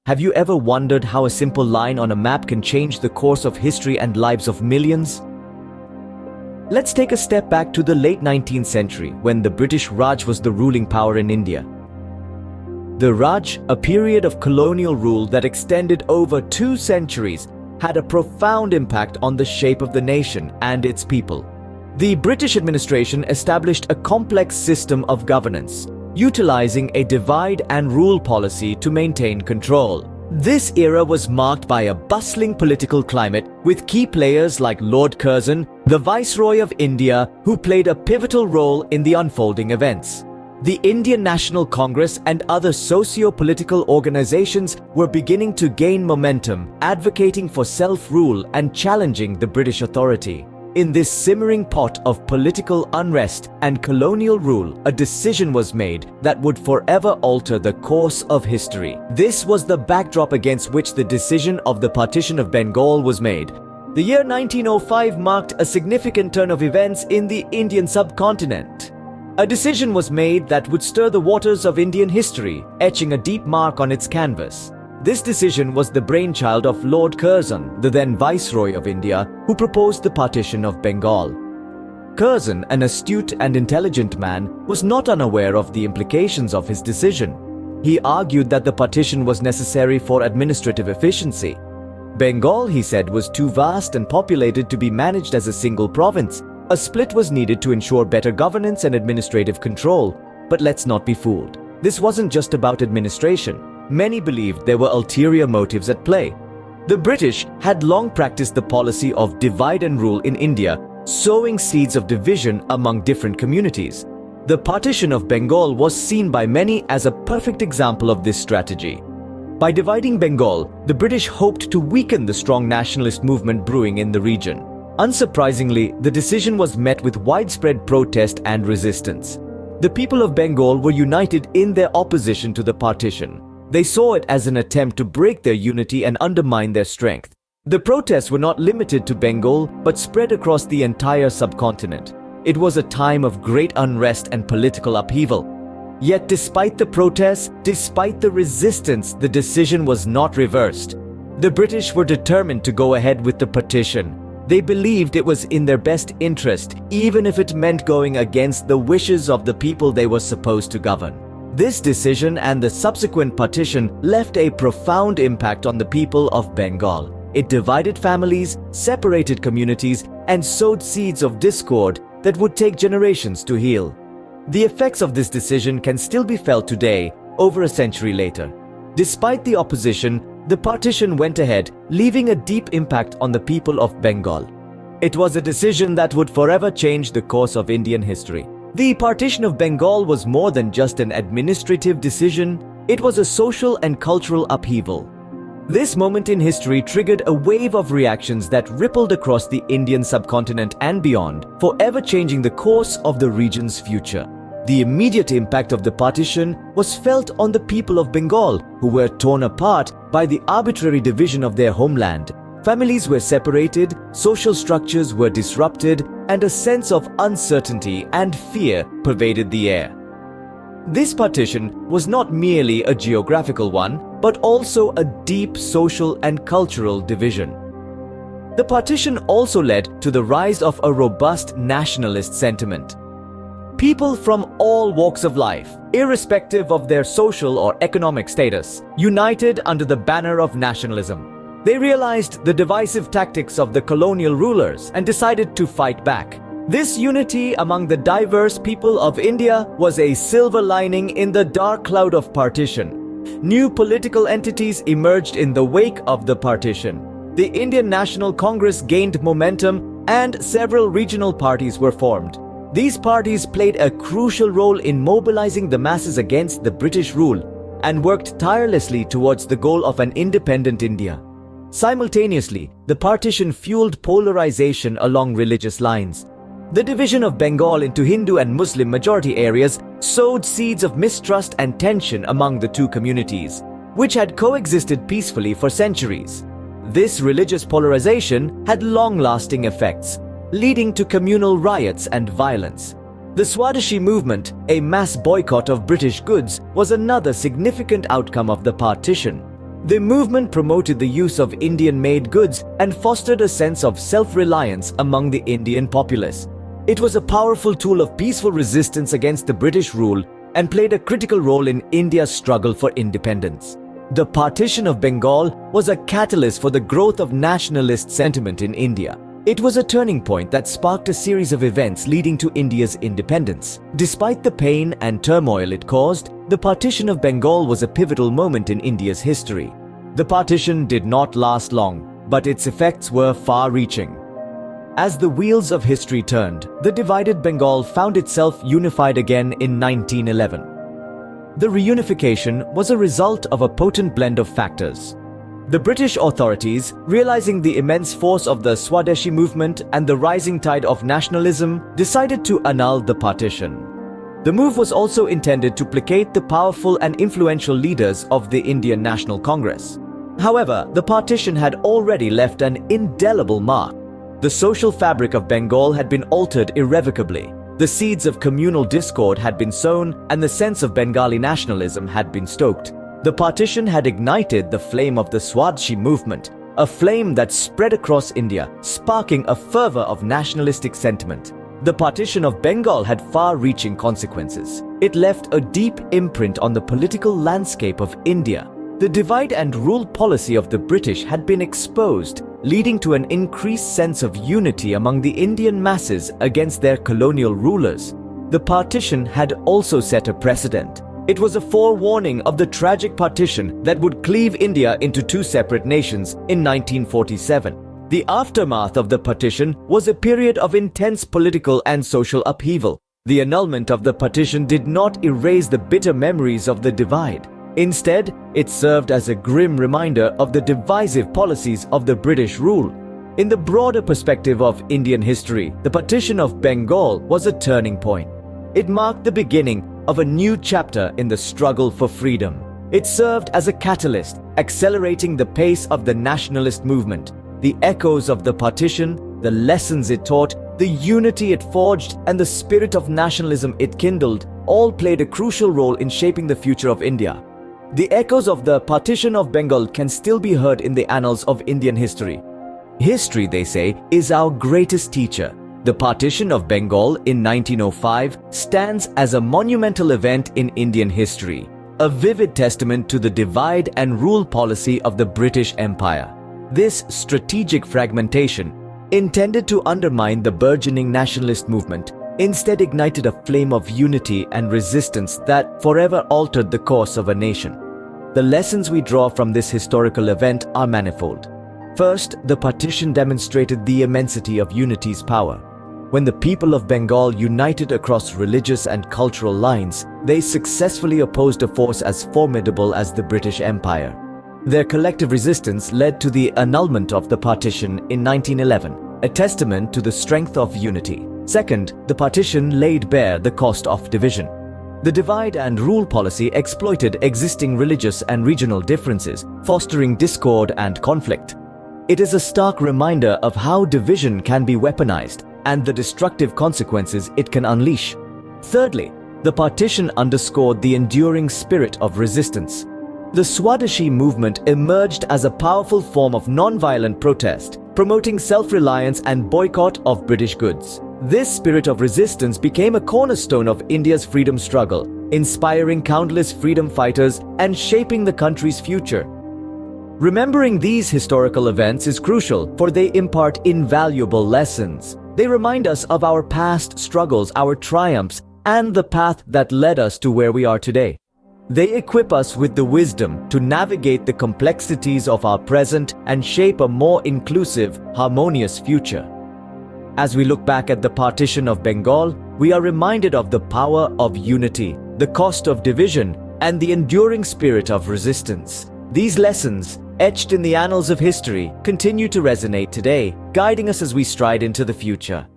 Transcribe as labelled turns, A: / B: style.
A: Have you ever wondered how a simple line on a map can change the course of history and lives of millions? Let's take a step back to the late 19th century, when the British Raj was the ruling power in India. The Raj, a period of colonial rule that extended over 2 centuries, had a profound impact on the shape of the nation and its people. The British administration established a complex system of governance, utilizing a divide and rule policy to maintain control. This era was marked by a bustling political climate, with key players like Lord Curzon, the Viceroy of India, who played a pivotal role in the unfolding events. The Indian National Congress and other socio-political organizations were beginning to gain momentum, advocating for self-rule and challenging the British authority. In this simmering pot of political unrest and colonial rule, a decision was made that would forever alter the course of history. This was the backdrop against which the decision of the Partition of Bengal was made. The year 1905 marked a significant turn of events in the Indian subcontinent. A decision was made that would stir the waters of Indian history, etching a deep mark on its canvas. This decision was the brainchild of Lord Curzon, the then Viceroy of India, who proposed the Partition of Bengal. Curzon, an astute and intelligent man, was not unaware of the implications of his decision. He argued that the partition was necessary for administrative efficiency. Bengal, he said, was too vast and populated to be managed as a single province. A split was needed to ensure better governance and administrative control. But let's not be fooled. This wasn't just about administration. Many believed there were ulterior motives at play. The British had long practiced the policy of divide and rule in India, sowing seeds of division among different communities. The Partition of Bengal was seen by many as a perfect example of this strategy. By dividing Bengal, the British hoped to weaken the strong nationalist movement brewing in the region. Unsurprisingly, the decision was met with widespread protest and resistance. The people of Bengal were united in their opposition to the partition. They saw it as an attempt to break their unity and undermine their strength. The protests were not limited to Bengal, but spread across the entire subcontinent. It was a time of great unrest and political upheaval. Yet despite the protests, despite the resistance, the decision was not reversed. The British were determined to go ahead with the partition. They believed it was in their best interest, even if it meant going against the wishes of the people they were supposed to govern. This decision and the subsequent partition left a profound impact on the people of Bengal. It divided families, separated communities, and sowed seeds of discord that would take generations to heal. The effects of this decision can still be felt today, over a century later. Despite the opposition, the partition went ahead, leaving a deep impact on the people of Bengal. It was a decision that would forever change the course of Indian history. The Partition of Bengal was more than just an administrative decision, it was a social and cultural upheaval. This moment in history triggered a wave of reactions that rippled across the Indian subcontinent and beyond, forever changing the course of the region's future. The immediate impact of the partition was felt on the people of Bengal, who were torn apart by the arbitrary division of their homeland. Families were separated, social structures were disrupted, and a sense of uncertainty and fear pervaded the air. This partition was not merely a geographical one, but also a deep social and cultural division. The partition also led to the rise of a robust nationalist sentiment. People from all walks of life, irrespective of their social or economic status, united under the banner of nationalism. They realized the divisive tactics of the colonial rulers and decided to fight back. This unity among the diverse people of India was a silver lining in the dark cloud of partition. New political entities emerged in the wake of the partition. The Indian National Congress gained momentum and several regional parties were formed. These parties played a crucial role in mobilizing the masses against the British rule and worked tirelessly towards the goal of an independent India. Simultaneously, the partition fueled polarization along religious lines. The division of Bengal into Hindu and Muslim majority areas sowed seeds of mistrust and tension among the two communities, which had coexisted peacefully for centuries. This religious polarization had long-lasting effects, leading to communal riots and violence. The Swadeshi movement, a mass boycott of British goods, was another significant outcome of the partition. The movement promoted the use of Indian-made goods and fostered a sense of self-reliance among the Indian populace. It was a powerful tool of peaceful resistance against the British rule and played a critical role in India's struggle for independence. The Partition of Bengal was a catalyst for the growth of nationalist sentiment in India. It was a turning point that sparked a series of events leading to India's independence. Despite the pain and turmoil it caused, the Partition of Bengal was a pivotal moment in India's history. The partition did not last long, but its effects were far-reaching. As the wheels of history turned, the divided Bengal found itself unified again in 1911. The reunification was a result of a potent blend of factors. The British authorities, realizing the immense force of the Swadeshi movement and the rising tide of nationalism, decided to annul the partition. The move was also intended to placate the powerful and influential leaders of the Indian National Congress. However, the partition had already left an indelible mark. The social fabric of Bengal had been altered irrevocably. The seeds of communal discord had been sown, and the sense of Bengali nationalism had been stoked. The partition had ignited the flame of the Swadeshi movement, a flame that spread across India, sparking a fervor of nationalistic sentiment. The Partition of Bengal had far-reaching consequences. It left a deep imprint on the political landscape of India. The divide and rule policy of the British had been exposed, leading to an increased sense of unity among the Indian masses against their colonial rulers. The partition had also set a precedent. It was a forewarning of the tragic partition that would cleave India into two separate nations in 1947. The aftermath of the partition was a period of intense political and social upheaval. The annulment of the partition did not erase the bitter memories of the divide. Instead, it served as a grim reminder of the divisive policies of the British rule. In the broader perspective of Indian history, the Partition of Bengal was a turning point. It marked the beginning of a new chapter in the struggle for freedom. It served as a catalyst, accelerating the pace of the nationalist movement. The echoes of the partition, the lessons it taught, the unity it forged, and the spirit of nationalism it kindled all played a crucial role in shaping the future of India. The echoes of the Partition of Bengal can still be heard in the annals of Indian history. History, they say, is our greatest teacher. The Partition of Bengal in 1905 stands as a monumental event in Indian history, a vivid testament to the divide and rule policy of the British Empire. This strategic fragmentation, intended to undermine the burgeoning nationalist movement, instead ignited a flame of unity and resistance that forever altered the course of a nation. The lessons we draw from this historical event are manifold. First, the partition demonstrated the immensity of unity's power. When the people of Bengal united across religious and cultural lines, they successfully opposed a force as formidable as the British Empire. Their collective resistance led to the annulment of the partition in 1911, a testament to the strength of unity. Second, the partition laid bare the cost of division. The divide and rule policy exploited existing religious and regional differences, fostering discord and conflict. It is a stark reminder of how division can be weaponized and the destructive consequences it can unleash. Thirdly, the partition underscored the enduring spirit of resistance. The Swadeshi movement emerged as a powerful form of non-violent protest, promoting self-reliance and boycott of British goods. This spirit of resistance became a cornerstone of India's freedom struggle, inspiring countless freedom fighters and shaping the country's future. Remembering these historical events is crucial, for they impart invaluable lessons. They remind us of our past struggles, our triumphs, and the path that led us to where we are today. They equip us with the wisdom to navigate the complexities of our present and shape a more inclusive, harmonious future. As we look back at the Partition of Bengal, we are reminded of the power of unity, the cost of division, and the enduring spirit of resistance. These lessons, etched in the annals of history, continue to resonate today, guiding us as we stride into the future.